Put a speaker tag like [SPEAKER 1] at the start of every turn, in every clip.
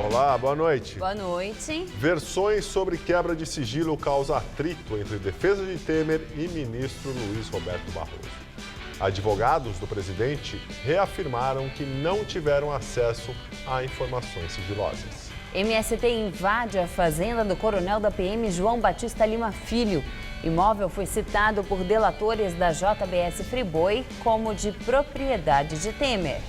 [SPEAKER 1] Olá, boa noite.
[SPEAKER 2] Boa noite.
[SPEAKER 1] Versões sobre quebra de sigilo causam atrito entre defesa de Temer e ministro Luiz Roberto Barroso. Advogados do presidente reafirmaram que não tiveram acesso a informações sigilosas.
[SPEAKER 2] MST invade a fazenda do coronel da PM João Batista Lima Filho. Imóvel foi citado por delatores da JBS Friboi como de propriedade de Temer.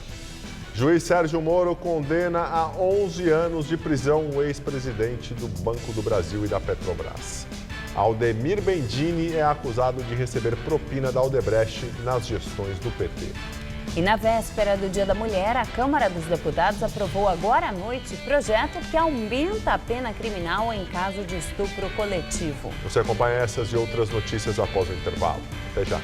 [SPEAKER 1] Juiz Sérgio Moro condena a 11 anos de prisão o ex-presidente do Banco do Brasil e da Petrobras. Aldemir Bendini é acusado de receber propina da Odebrecht nas gestões do PT.
[SPEAKER 2] E na véspera do Dia da Mulher, a Câmara dos Deputados aprovou agora à noite projeto que aumenta a pena criminal em caso de estupro coletivo.
[SPEAKER 1] Você acompanha essas e outras notícias após o intervalo. Até já.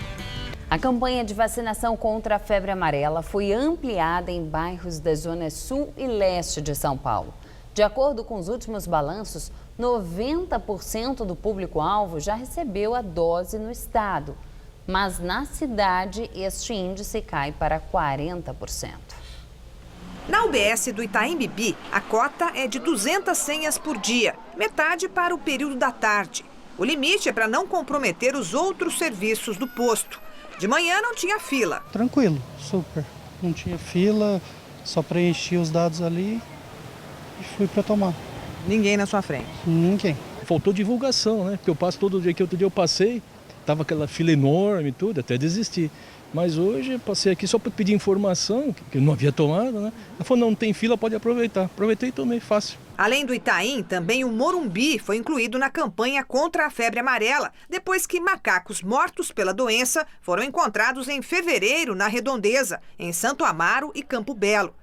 [SPEAKER 2] A campanha de vacinação contra a febre amarela foi ampliada em bairros das zonas sul e leste de São Paulo. De acordo com os últimos balanços, 90% do público-alvo já recebeu a dose no estado. Mas na cidade, este índice cai para 40%.
[SPEAKER 3] Na UBS do Itaim Bibi, a cota é de 200 senhas por dia, metade para o período da tarde. O limite é para não comprometer os outros serviços do posto. De manhã não tinha fila.
[SPEAKER 4] Tranquilo, super. Não tinha fila, só preenchi os dados ali e fui para tomar.
[SPEAKER 3] Ninguém na sua frente?
[SPEAKER 4] Ninguém.
[SPEAKER 5] Faltou divulgação, né? Porque eu passo todo dia que outro dia eu passei, tava aquela fila enorme e tudo, até desisti. Mas hoje eu passei aqui só para pedir informação, que eu não havia tomado, né? Ela falou, não tem fila, pode aproveitar. Aproveitei e tomei, fácil.
[SPEAKER 3] Além do Itaim, também o Morumbi foi incluído na campanha contra a febre amarela, depois que macacos mortos pela doença foram encontrados em fevereiro na Redondeza, em Santo Amaro e Campo Belo.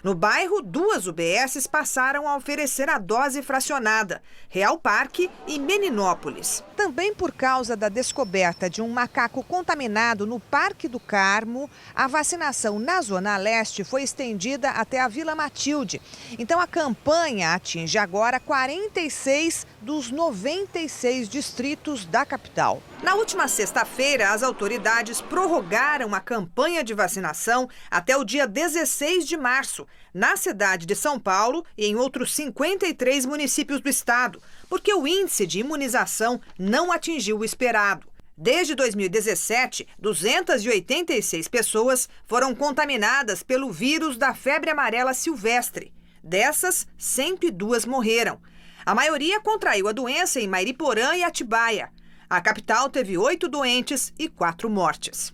[SPEAKER 3] No bairro, 2 UBSs passaram a oferecer a dose fracionada, Real Parque e Meninópolis. Também por causa da descoberta de um macaco contaminado no Parque do Carmo, a vacinação na Zona Leste foi estendida até a Vila Matilde. Então a campanha atinge agora 46 dos 96 distritos da capital. Na última sexta-feira, as autoridades prorrogaram a campanha de vacinação até o dia 16 de março, na cidade de São Paulo e em outros 53 municípios do estado, porque o índice de imunização não atingiu o esperado. Desde 2017, 286 pessoas foram contaminadas pelo vírus da febre amarela silvestre. Dessas, 102 morreram. A maioria contraiu a doença em Mairiporã e Atibaia. A capital teve 8 doentes e 4 mortes.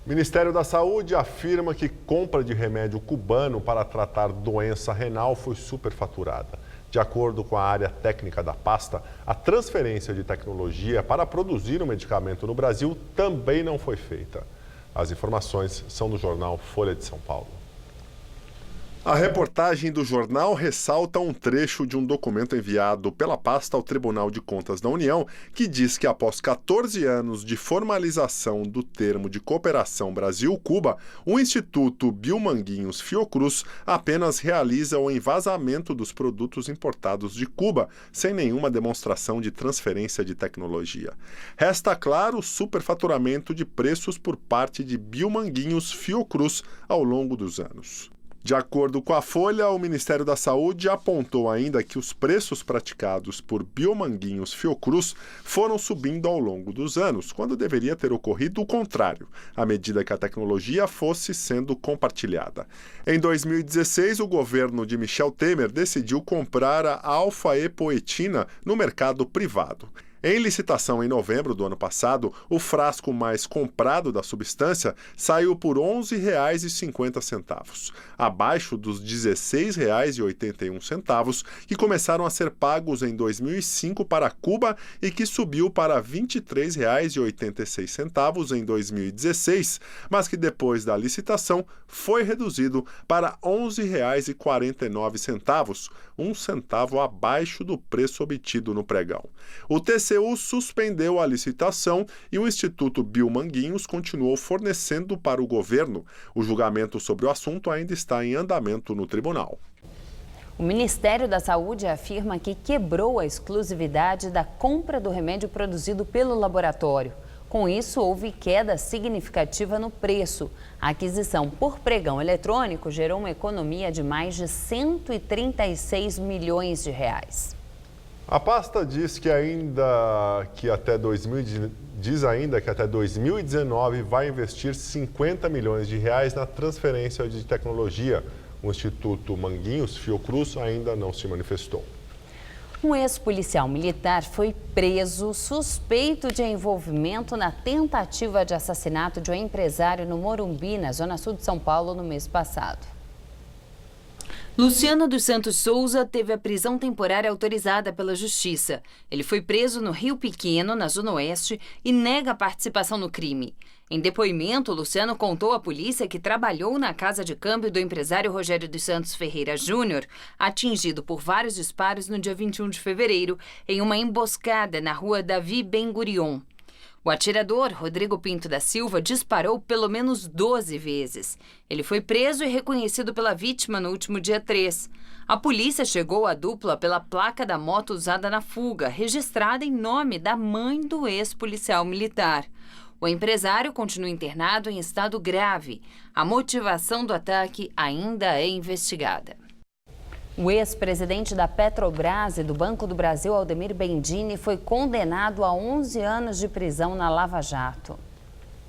[SPEAKER 1] O Ministério da Saúde afirma que compra de remédio cubano para tratar doença renal foi superfaturada. De acordo com a área técnica da pasta, a transferência de tecnologia para produzir o medicamento no Brasil também não foi feita. As informações são do jornal Folha de São Paulo. A reportagem do jornal ressalta um trecho de um documento enviado pela pasta ao Tribunal de Contas da União, que diz que após 14 anos de formalização do termo de cooperação Brasil-Cuba, o Instituto Biomanguinhos Fiocruz apenas realiza o envasamento dos produtos importados de Cuba, sem nenhuma demonstração de transferência de tecnologia. Resta claro o superfaturamento de preços por parte de Biomanguinhos Fiocruz ao longo dos anos. De acordo com a Folha, o Ministério da Saúde apontou ainda que os preços praticados por Biomanguinhos Fiocruz foram subindo ao longo dos anos, quando deveria ter ocorrido o contrário, à medida que a tecnologia fosse sendo compartilhada. Em 2016, o governo de Michel Temer decidiu comprar a alfa-epoetina no mercado privado. Em licitação em novembro do ano passado, o frasco mais comprado da substância saiu por R$ 11,50, abaixo dos R$ 16,81 que começaram a ser pagos em 2005 para Cuba e que subiu para R$ 23,86 em 2016, mas que depois da licitação foi reduzido para R$ 11,49, um centavo abaixo do preço obtido no pregão. O TCU suspendeu a licitação e o Instituto Biomanguinhos continuou fornecendo para o governo. O julgamento sobre o assunto ainda está em andamento no tribunal.
[SPEAKER 2] O Ministério da Saúde afirma que quebrou a exclusividade da compra do remédio produzido pelo laboratório. Com isso, houve queda significativa no preço. A aquisição por pregão eletrônico gerou uma economia de mais de 136 milhões de reais.
[SPEAKER 1] A pasta diz que até 2019 vai investir 50 milhões de reais na transferência de tecnologia. O Instituto Manguinhos Fiocruz ainda não se manifestou.
[SPEAKER 2] Um ex-policial militar foi preso suspeito de envolvimento na tentativa de assassinato de um empresário no Morumbi, na zona sul de São Paulo, no mês passado. Luciano dos Santos Souza teve a prisão temporária autorizada pela Justiça. Ele foi preso no Rio Pequeno, na Zona Oeste, e nega a participação no crime. Em depoimento, Luciano contou à polícia que trabalhou na casa de câmbio do empresário Rogério dos Santos Ferreira Júnior, atingido por vários disparos no dia 21 de fevereiro, em uma emboscada na rua Davi Ben-Gurion. O atirador, Rodrigo Pinto da Silva, disparou pelo menos 12 vezes. Ele foi preso e reconhecido pela vítima no último dia 3. A polícia chegou à dupla pela placa da moto usada na fuga, registrada em nome da mãe do ex-policial militar. O empresário continua internado em estado grave. A motivação do ataque ainda é investigada. O ex-presidente da Petrobras e do Banco do Brasil, Aldemir Bendini, foi condenado a 11 anos de prisão na Lava Jato.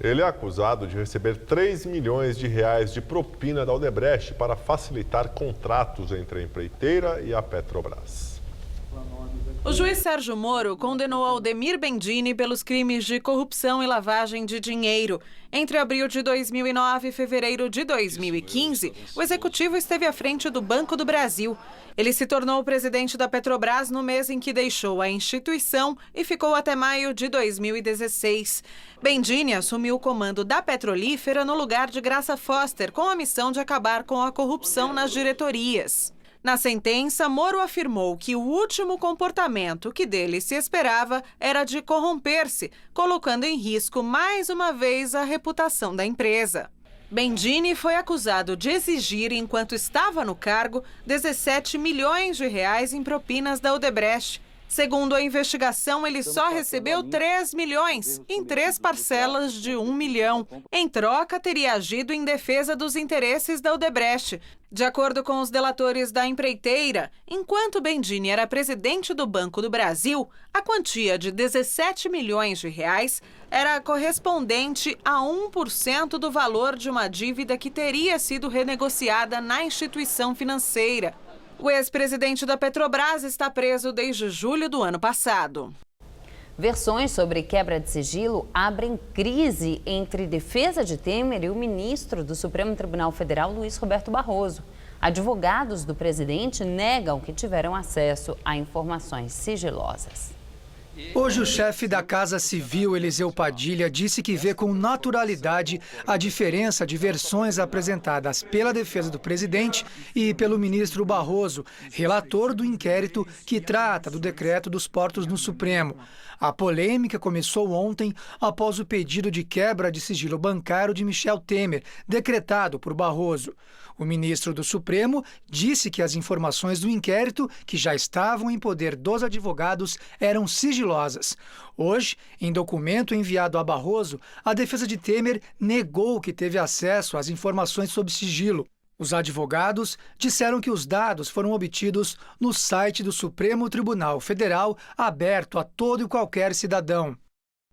[SPEAKER 1] Ele é acusado de receber 3 milhões de reais de propina da Odebrecht para facilitar contratos entre a empreiteira e a Petrobras.
[SPEAKER 6] O juiz Sérgio Moro condenou Aldemir Bendini pelos crimes de corrupção e lavagem de dinheiro. Entre abril de 2009 e fevereiro de 2015, o executivo esteve à frente do Banco do Brasil. Ele se tornou o presidente da Petrobras no mês em que deixou a instituição e ficou até maio de 2016. Bendini assumiu o comando da Petrolífera no lugar de Graça Foster, com a missão de acabar com a corrupção nas diretorias. Na sentença, Moro afirmou que o último comportamento que dele se esperava era de corromper-se, colocando em risco mais uma vez a reputação da empresa. Bendini foi acusado de exigir, enquanto estava no cargo, 17 milhões de reais em propinas da Odebrecht. Segundo a investigação, ele só recebeu 3 milhões, em 3 parcelas de 1 milhão. Em troca, teria agido em defesa dos interesses da Odebrecht. De acordo com os delatores da empreiteira, enquanto Bendini era presidente do Banco do Brasil, a quantia de 17 milhões de reais era correspondente a 1% do valor de uma dívida que teria sido renegociada na instituição financeira. O ex-presidente da Petrobras está preso desde julho do ano passado.
[SPEAKER 2] Versões sobre quebra de sigilo abrem crise entre defesa de Temer e o ministro do Supremo Tribunal Federal, Luiz Roberto Barroso. Advogados do presidente negam que tiveram acesso a informações sigilosas.
[SPEAKER 7] Hoje, o chefe da Casa Civil, Eliseu Padilha, disse que vê com naturalidade a diferença de versões apresentadas pela defesa do presidente e pelo ministro Barroso, relator do inquérito que trata do decreto dos portos no Supremo. A polêmica começou ontem após o pedido de quebra de sigilo bancário de Michel Temer, decretado por Barroso. O ministro do Supremo disse que as informações do inquérito, que já estavam em poder dos advogados, eram sigilosas. Hoje, em documento enviado a Barroso, a defesa de Temer negou que teve acesso às informações sob sigilo. Os advogados disseram que os dados foram obtidos no site do Supremo Tribunal Federal, aberto a todo e qualquer cidadão.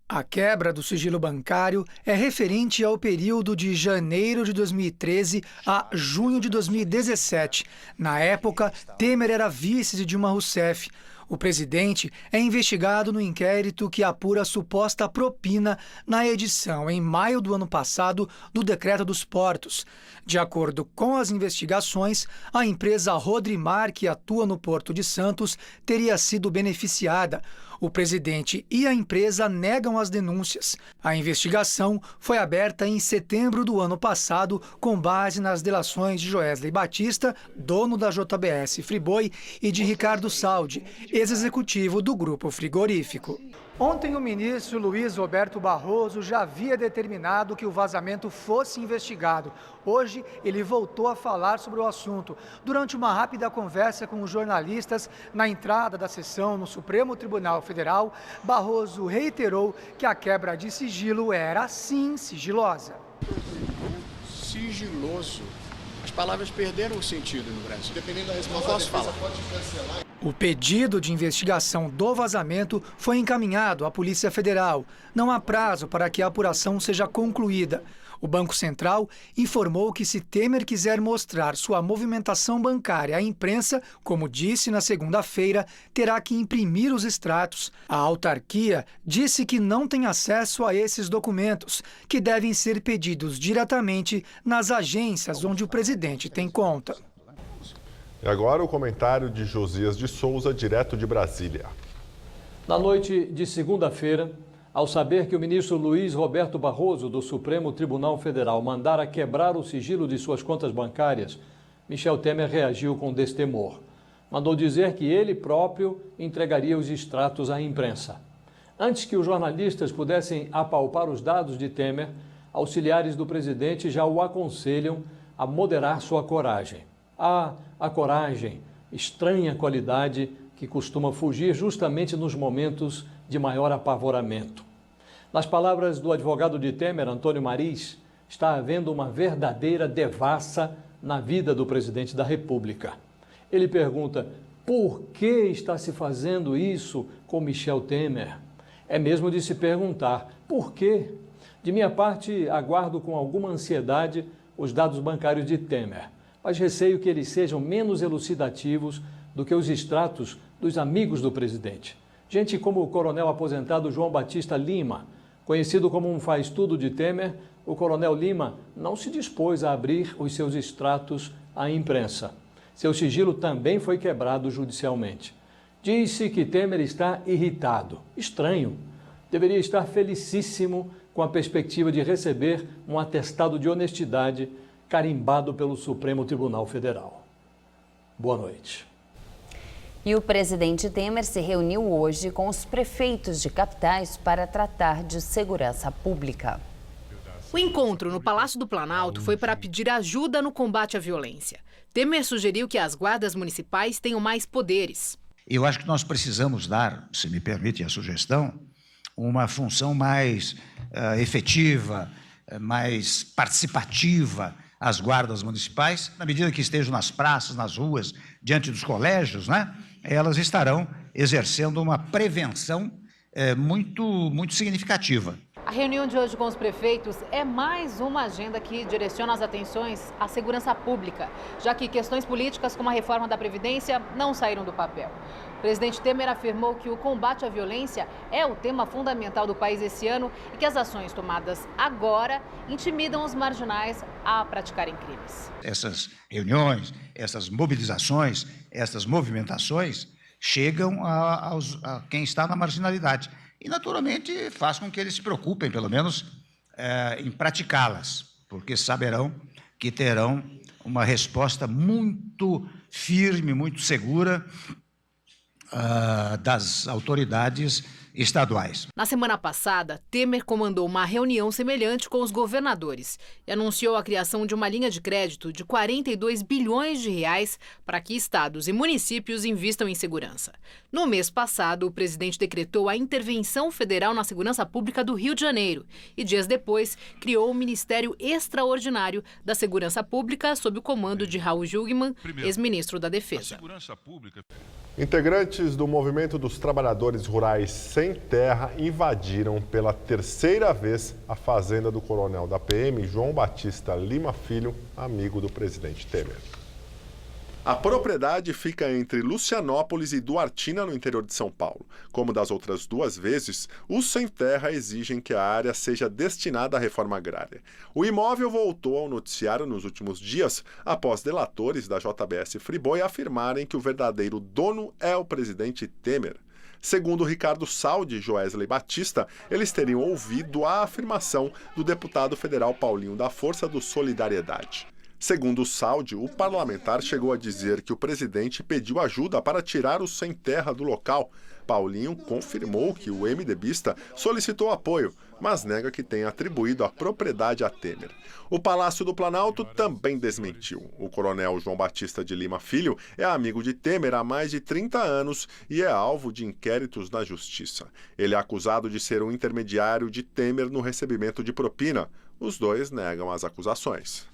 [SPEAKER 7] A quebra do sigilo bancário é referente ao período de janeiro de 2013 a junho de 2017. Na época, Temer era vice de Dilma Rousseff. O presidente é investigado no inquérito que apura a suposta propina na edição, em maio do ano passado, do Decreto dos Portos. De acordo com as investigações, a empresa Rodrimar, que atua no Porto de Santos, teria sido beneficiada. O presidente e a empresa negam as denúncias. A investigação foi aberta em setembro do ano passado, com base nas delações de Joesley Batista, dono da JBS Friboi, e de Ricardo Saldi, ex-executivo do grupo frigorífico. Ontem, o ministro Luiz Roberto Barroso já havia determinado que o vazamento fosse investigado. Hoje, ele voltou a falar sobre o assunto. Durante uma rápida conversa com os jornalistas na entrada da sessão no Supremo Tribunal Federal, Barroso reiterou que a quebra de sigilo era, sim, sigilosa.
[SPEAKER 8] Sigiloso. As palavras perderam o sentido no Brasil. Dependendo da resposta, não posso falar.
[SPEAKER 7] O pedido de investigação do vazamento foi encaminhado à Polícia Federal. Não há prazo para que a apuração seja concluída. O Banco Central informou que, se Temer quiser mostrar sua movimentação bancária à imprensa, como disse na segunda-feira, terá que imprimir os extratos. A autarquia disse que não tem acesso a esses documentos, que devem ser pedidos diretamente nas agências onde o presidente tem conta.
[SPEAKER 1] E agora o comentário de Josias de Souza, direto de Brasília.
[SPEAKER 9] Na noite de segunda-feira, ao saber que o ministro Luiz Roberto Barroso, do Supremo Tribunal Federal, mandara quebrar o sigilo de suas contas bancárias, Michel Temer reagiu com destemor. Mandou dizer que ele próprio entregaria os extratos à imprensa. Antes que os jornalistas pudessem apalpar os dados de Temer, auxiliares do presidente já o aconselham a moderar sua coragem. A coragem, estranha qualidade que costuma fugir justamente nos momentos de maior apavoramento. Nas palavras do advogado de Temer, Antônio Mariz, está havendo uma verdadeira devassa na vida do presidente da República. Ele pergunta: por que está se fazendo isso com Michel Temer? É mesmo de se perguntar por quê. De minha parte, aguardo com alguma ansiedade os dados bancários de Temer, mas receio que eles sejam menos elucidativos do que os extratos dos amigos do presidente. Gente como o coronel aposentado João Batista Lima, conhecido como um faz-tudo de Temer, o coronel Lima não se dispôs a abrir os seus extratos à imprensa. Seu sigilo também foi quebrado judicialmente. Disse que Temer está irritado. Estranho. Deveria estar felicíssimo com a perspectiva de receber um atestado de honestidade carimbado pelo Supremo Tribunal Federal. Boa noite.
[SPEAKER 2] E o presidente Temer se reuniu hoje com os prefeitos de capitais para tratar de segurança pública.
[SPEAKER 10] O encontro no Palácio do Planalto foi para pedir ajuda no combate à violência. Temer sugeriu que as guardas municipais tenham mais poderes.
[SPEAKER 11] Eu acho que nós precisamos dar, se me permite a sugestão, uma função mais efetiva, mais participativa às guardas municipais. Na medida que estejam nas praças, nas ruas, diante dos colégios, né, elas estarão exercendo uma prevenção muito significativa.
[SPEAKER 10] A reunião de hoje com os prefeitos é mais uma agenda que direciona as atenções à segurança pública, já que questões políticas como a reforma da Previdência não saíram do papel. O presidente Temer afirmou que o combate à violência é o tema fundamental do país esse ano e que as ações tomadas agora intimidam os marginais a praticarem crimes.
[SPEAKER 11] Essas reuniões, essas mobilizações, essas movimentações chegam a quem está na marginalidade. E, naturalmente, faz com que eles se preocupem, pelo menos, em praticá-las, porque saberão que terão uma resposta muito firme, muito segura das autoridades estaduais.
[SPEAKER 10] Na semana passada, Temer comandou uma reunião semelhante com os governadores e anunciou a criação de uma linha de crédito de 42 bilhões de reais para que estados e municípios invistam em segurança. No mês passado, o presidente decretou a intervenção federal na segurança pública do Rio de Janeiro e, dias depois, criou o Ministério Extraordinário da Segurança Pública sob o comando de Raul Jungmann, ex-ministro da Defesa.
[SPEAKER 1] Integrantes do Movimento dos Trabalhadores Rurais Sem Terra invadiram pela terceira vez a fazenda do coronel da PM, João Batista Lima Filho, amigo do presidente Temer. A propriedade fica entre Lucianópolis e Duartina, no interior de São Paulo. Como das outras duas vezes, os Sem Terra exigem que a área seja destinada à reforma agrária. O imóvel voltou ao noticiário nos últimos dias, após delatores da JBS Friboi afirmarem que o verdadeiro dono é o presidente Temer. Segundo Ricardo Saldi e Joesley Batista, eles teriam ouvido a afirmação do deputado federal Paulinho da Força do Solidariedade. Segundo o Saúde, o parlamentar chegou a dizer que o presidente pediu ajuda para tirar o sem terra do local. Paulinho confirmou que o MDBista solicitou apoio, mas nega que tenha atribuído a propriedade a Temer. O Palácio do Planalto também desmentiu. O coronel João Batista de Lima Filho é amigo de Temer há mais de 30 anos e é alvo de inquéritos na Justiça. Ele é acusado de ser um intermediário de Temer no recebimento de propina. Os dois negam as acusações.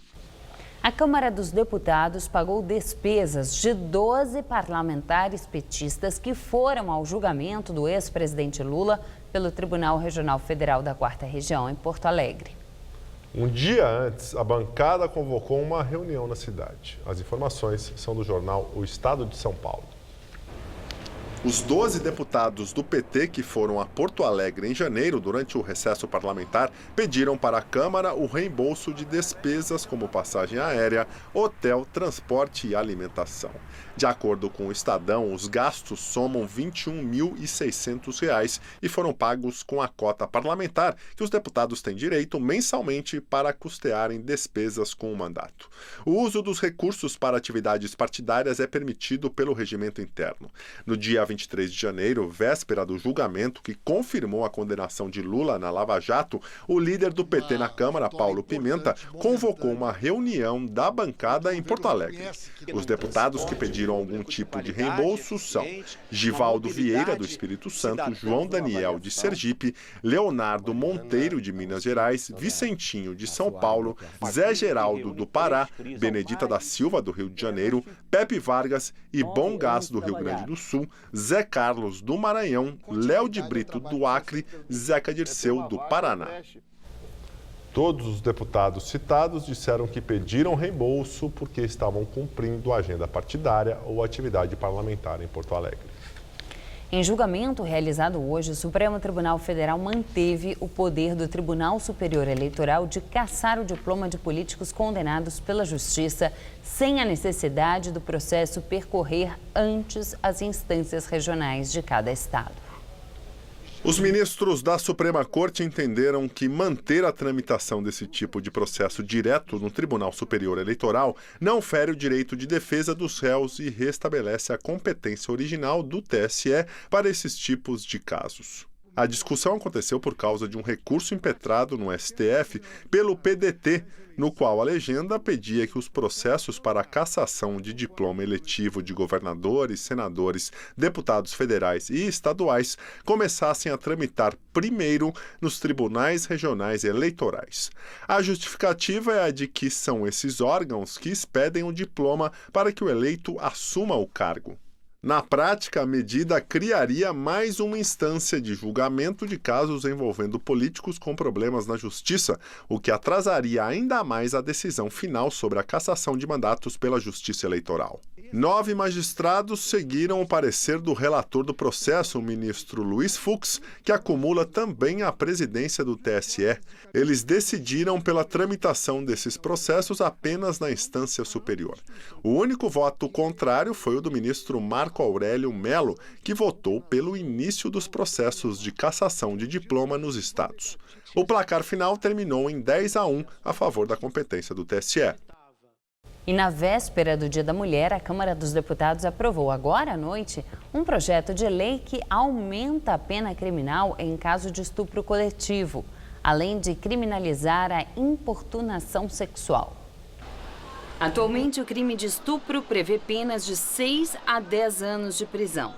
[SPEAKER 2] A Câmara dos Deputados pagou despesas de 12 parlamentares petistas que foram ao julgamento do ex-presidente Lula pelo Tribunal Regional Federal da 4ª Região, em Porto Alegre.
[SPEAKER 1] Um dia antes, a bancada convocou uma reunião na cidade. As informações são do jornal O Estado de São Paulo. Os 12 deputados do PT que foram a Porto Alegre em janeiro, durante o recesso parlamentar, pediram para a Câmara o reembolso de despesas como passagem aérea, hotel, transporte e alimentação. De acordo com o Estadão, os gastos somam R$ 21.600 e foram pagos com a cota parlamentar, que os deputados têm direito mensalmente para custearem despesas com o mandato. O uso dos recursos para atividades partidárias é permitido pelo regimento interno. No dia 23 de janeiro, véspera do julgamento que confirmou a condenação de Lula na Lava Jato, o líder do PT na Câmara, Paulo Pimenta, convocou uma reunião da bancada em Porto Alegre. Os deputados que pediram algum tipo de reembolso são Givaldo Vieira, do Espírito Santo, João Daniel, de Sergipe, Leonardo Monteiro, de Minas Gerais, Vicentinho, de São Paulo, Zé Geraldo, do Pará, Benedita da Silva, do Rio de Janeiro, Pepe Vargas e Bom Gás, do Rio Grande do Sul, Zé Carlos, do Maranhão, Léo de Brito, do Acre, Zeca Dirceu, do Paraná. Todos os deputados citados disseram que pediram reembolso porque estavam cumprindo a agenda partidária ou atividade parlamentar em Porto Alegre.
[SPEAKER 2] Em julgamento realizado hoje, o Supremo Tribunal Federal manteve o poder do Tribunal Superior Eleitoral de cassar o diploma de políticos condenados pela Justiça sem a necessidade do processo percorrer antes as instâncias regionais de cada estado.
[SPEAKER 1] Os ministros da Suprema Corte entenderam que manter a tramitação desse tipo de processo direto no Tribunal Superior Eleitoral não fere o direito de defesa dos réus e restabelece a competência original do TSE para esses tipos de casos. A discussão aconteceu por causa de um recurso impetrado no STF pelo PDT, no qual a legenda pedia que os processos para a cassação de diploma eletivo de governadores, senadores, deputados federais e estaduais começassem a tramitar primeiro nos tribunais regionais eleitorais. A justificativa é a de que são esses órgãos que expedem o diploma para que o eleito assuma o cargo. Na prática, a medida criaria mais uma instância de julgamento de casos envolvendo políticos com problemas na justiça, o que atrasaria ainda mais a decisão final sobre a cassação de mandatos pela Justiça Eleitoral. 9 magistrados seguiram o parecer do relator do processo, o ministro Luiz Fux, que acumula também a presidência do TSE. Eles decidiram pela tramitação desses processos apenas na instância superior. O único voto contrário foi o do ministro Marco Aurélio Melo, que votou pelo início dos processos de cassação de diploma nos estados. O placar final terminou em 10-1 a favor da competência do TSE.
[SPEAKER 2] E na véspera do Dia da Mulher, a Câmara dos Deputados aprovou agora à noite um projeto de lei que aumenta a pena criminal em caso de estupro coletivo, além de criminalizar a importunação sexual. Atualmente, o crime de estupro prevê penas de 6 a 10 anos de prisão.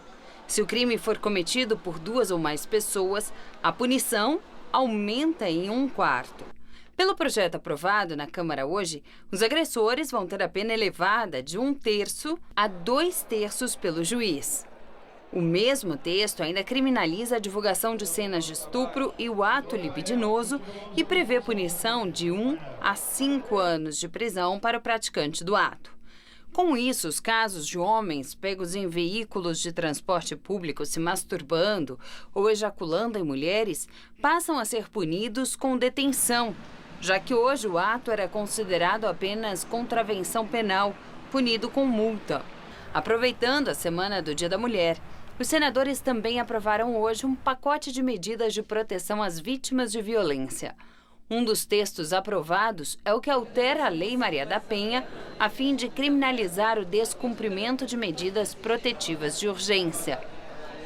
[SPEAKER 2] Se o crime for cometido por 2 ou mais pessoas, a punição aumenta em 1/4. Pelo projeto aprovado na Câmara hoje, os agressores vão ter a pena elevada de 1/3 a 2/3 pelo juiz. O mesmo texto ainda criminaliza a divulgação de cenas de estupro e o ato libidinoso e prevê punição de 1 a 5 anos de prisão para o praticante do ato. Com isso, os casos de homens pegos em veículos de transporte público se masturbando ou ejaculando em mulheres passam a ser punidos com detenção, já que hoje o ato era considerado apenas contravenção penal, punido com multa. Aproveitando a Semana do Dia da Mulher, os senadores também aprovaram hoje um pacote de medidas de proteção às vítimas de violência. Um dos textos aprovados é o que altera a Lei Maria da Penha, a fim de criminalizar o descumprimento de medidas protetivas de urgência.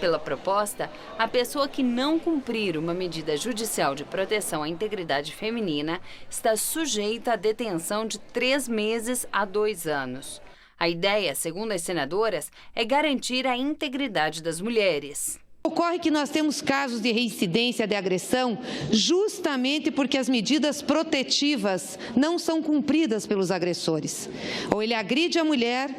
[SPEAKER 2] Pela proposta, a pessoa que não cumprir uma medida judicial de proteção à integridade feminina está sujeita à detenção de 3 meses a 2 anos. A ideia, segundo as senadoras, é garantir a integridade das mulheres.
[SPEAKER 12] Ocorre que nós temos casos de reincidência de agressão justamente porque as medidas protetivas não são cumpridas pelos agressores. Ou ele agride a mulher,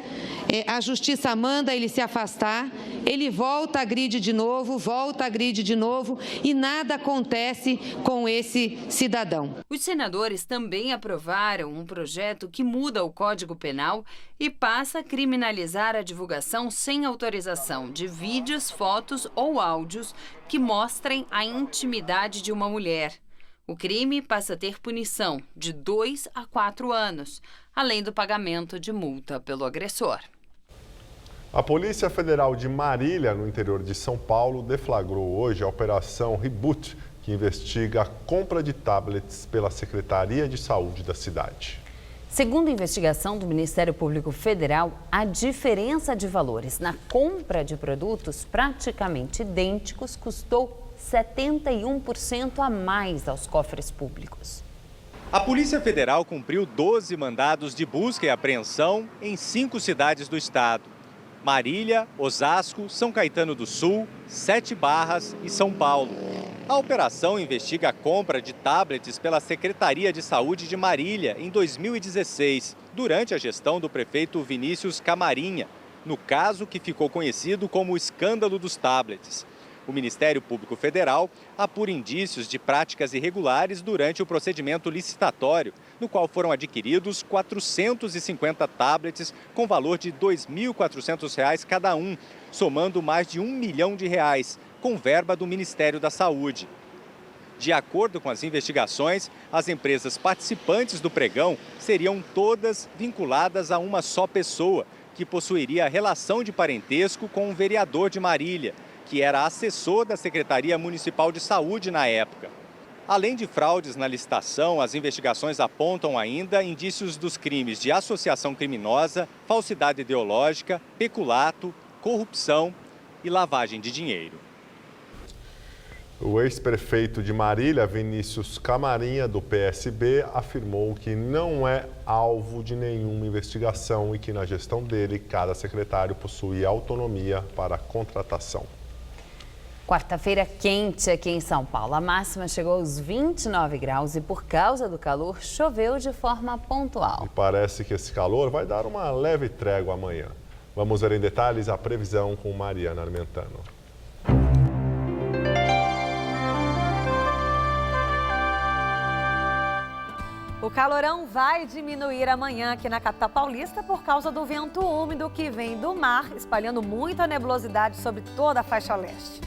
[SPEAKER 12] a justiça manda ele se afastar, ele volta, agride de novo e nada acontece com esse cidadão.
[SPEAKER 2] Os senadores também aprovaram um projeto que muda o Código Penal e passa a criminalizar a divulgação sem autorização de vídeos, fotos ou áudios que mostrem a intimidade de uma mulher. O crime passa a ter punição de 2 a 4 anos, além do pagamento de multa pelo agressor.
[SPEAKER 1] A Polícia Federal de Marília, no interior de São Paulo, deflagrou hoje a Operação Reboot, que investiga a compra de tablets pela Secretaria de Saúde da cidade.
[SPEAKER 2] Segundo a investigação do Ministério Público Federal, a diferença de valores na compra de produtos praticamente idênticos custou 71% a mais aos cofres públicos.
[SPEAKER 13] A Polícia Federal cumpriu 12 mandados de busca e apreensão em 5 cidades do estado: Marília, Osasco, São Caetano do Sul, 7 Barras e São Paulo. A operação investiga a compra de tablets pela Secretaria de Saúde de Marília em 2016, durante a gestão do prefeito Vinícius Camarinha, no caso que ficou conhecido como o escândalo dos tablets. O Ministério Público Federal apura indícios de práticas irregulares durante o procedimento licitatório, no qual foram adquiridos 450 tablets com valor de R$ 2.400 cada um, somando mais de R$ 1 milhão, com verba do Ministério da Saúde. De acordo com as investigações, as empresas participantes do pregão seriam todas vinculadas a uma só pessoa, que possuiria relação de parentesco com um vereador de Marília, que era assessor da Secretaria Municipal de Saúde na época. Além de fraudes na licitação, as investigações apontam ainda indícios dos crimes de associação criminosa, falsidade ideológica, peculato, corrupção e lavagem de dinheiro.
[SPEAKER 1] O ex-prefeito de Marília, Vinícius Camarinha, do PSB, afirmou que não é alvo de nenhuma investigação e que na gestão dele, cada secretário possui autonomia para a contratação.
[SPEAKER 2] Quarta-feira quente aqui em São Paulo. A máxima chegou aos 29 graus e, por causa do calor, choveu de forma pontual.
[SPEAKER 1] E parece que esse calor vai dar uma leve trégua amanhã. Vamos ver em detalhes a previsão com Mariana Armentano.
[SPEAKER 14] O calorão vai diminuir amanhã aqui na capital paulista por causa do vento úmido que vem do mar, espalhando muita nebulosidade sobre toda a faixa leste.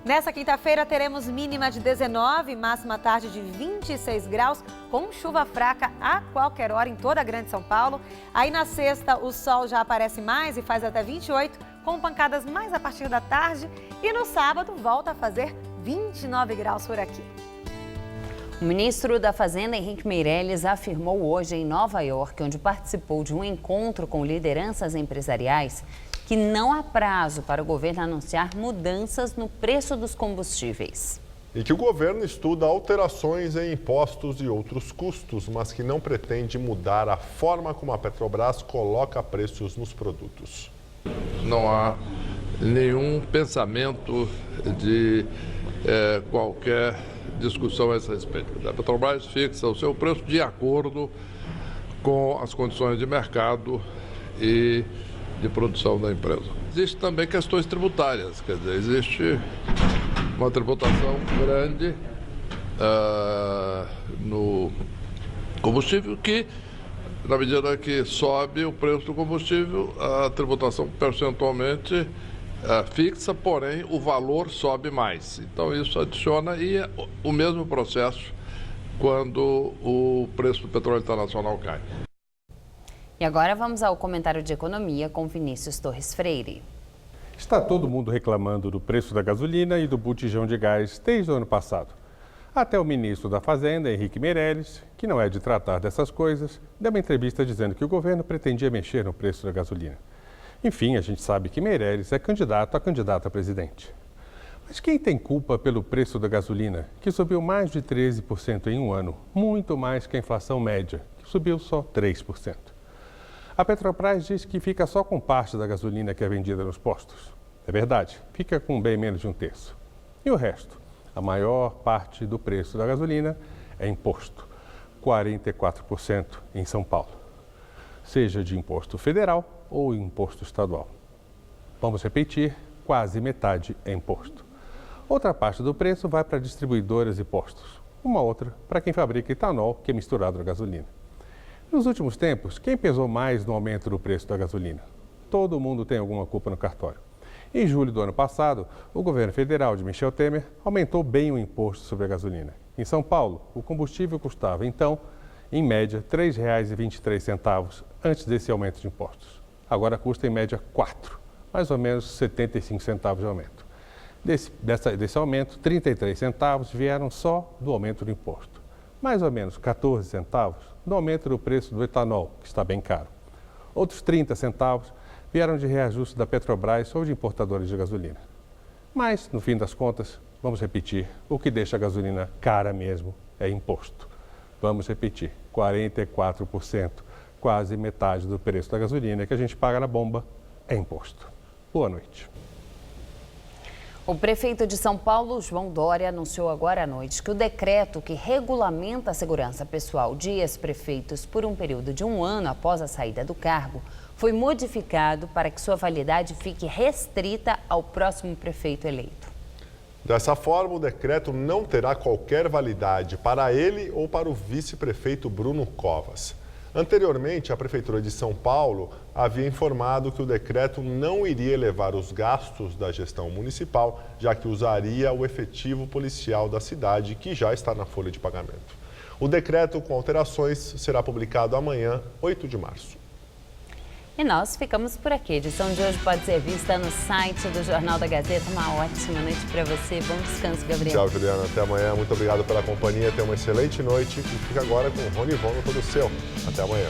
[SPEAKER 14] Nessa quinta-feira teremos mínima de 19, máxima tarde de 26 graus, com chuva fraca a qualquer hora em toda a Grande São Paulo. Aí na sexta o sol já aparece mais e faz até 28, com pancadas mais a partir da tarde. E no sábado volta a fazer 29 graus por aqui.
[SPEAKER 2] O ministro da Fazenda, Henrique Meirelles, afirmou hoje em Nova York, onde participou de um encontro com lideranças empresariais, que não há prazo para o governo anunciar mudanças no preço dos combustíveis.
[SPEAKER 1] E que o governo estuda alterações em impostos e outros custos, mas que não pretende mudar a forma como a Petrobras coloca preços nos produtos.
[SPEAKER 15] Não há nenhum pensamento de qualquer discussão a esse respeito. A Petrobras fixa o seu preço de acordo com as condições de mercado e de produção da empresa. Existem também questões tributárias, quer dizer, existe uma tributação grande no combustível que, na medida que sobe o preço do combustível, a tributação percentualmente fixa, porém o valor sobe mais. Então isso adiciona e é o mesmo processo quando o preço do petróleo internacional cai.
[SPEAKER 2] E agora vamos ao comentário de economia com Vinícius Torres Freire.
[SPEAKER 16] Está todo mundo reclamando do preço da gasolina e do botijão de gás desde o ano passado. Até o ministro da Fazenda, Henrique Meirelles, que não é de tratar dessas coisas, deu uma entrevista dizendo que o governo pretendia mexer no preço da gasolina. Enfim, a gente sabe que Meirelles é candidato a presidente. Mas quem tem culpa pelo preço da gasolina, que subiu mais de 13% em um ano, muito mais que a inflação média, que subiu só 3%? A Petrobras diz que fica só com parte da gasolina que é vendida nos postos. É verdade, fica com bem menos de um terço. E o resto? A maior parte do preço da gasolina é imposto, 44% em São Paulo, seja de imposto federal ou imposto estadual. Vamos repetir, quase metade é imposto. Outra parte do preço vai para distribuidoras e postos, uma outra para quem fabrica etanol, que é misturado na gasolina. Nos últimos tempos, quem pesou mais no aumento do preço da gasolina? Todo mundo tem alguma culpa no cartório. Em julho do ano passado, o governo federal de Michel Temer aumentou bem o imposto sobre a gasolina. Em São Paulo, o combustível custava, então, em média, R$ 3,23 antes desse aumento de impostos. Agora custa, em média, R$ 4, mais ou menos 75 centavos de aumento. Desse aumento, 33 centavos vieram só do aumento do imposto. Mais ou menos 14 centavos do aumento do preço do etanol, que está bem caro. Outros 30 centavos vieram de reajuste da Petrobras ou de importadores de gasolina. Mas, no fim das contas, vamos repetir, o que deixa a gasolina cara mesmo é imposto. Vamos repetir, 44%, quase metade do preço da gasolina que a gente paga na bomba é imposto. Boa noite.
[SPEAKER 2] O prefeito de São Paulo, João Dória, anunciou agora à noite que o decreto que regulamenta a segurança pessoal de ex-prefeitos por um período de 1 ano após a saída do cargo foi modificado para que sua validade fique restrita ao próximo prefeito eleito.
[SPEAKER 1] Dessa forma, o decreto não terá qualquer validade para ele ou para o vice-prefeito Bruno Covas. Anteriormente, a Prefeitura de São Paulo havia informado que o decreto não iria elevar os gastos da gestão municipal, já que usaria o efetivo policial da cidade, que já está na folha de pagamento. O decreto com alterações será publicado amanhã, 8 de março.
[SPEAKER 2] E nós ficamos por aqui. A edição de hoje pode ser vista no site do Jornal da Gazeta. Uma ótima noite para você. Bom descanso, Gabriel.
[SPEAKER 1] Tchau, Juliana. Até amanhã. Muito obrigado pela companhia. Tenha uma excelente noite. E fica agora com o Rony Von no Todo Seu. Até amanhã.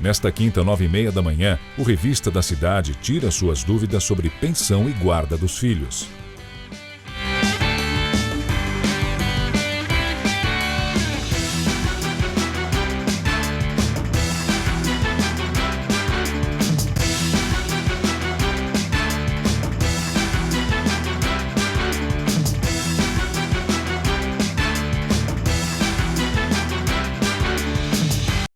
[SPEAKER 17] Nesta quinta, 9h30 da manhã, o Revista da Cidade tira suas dúvidas sobre pensão e guarda dos filhos.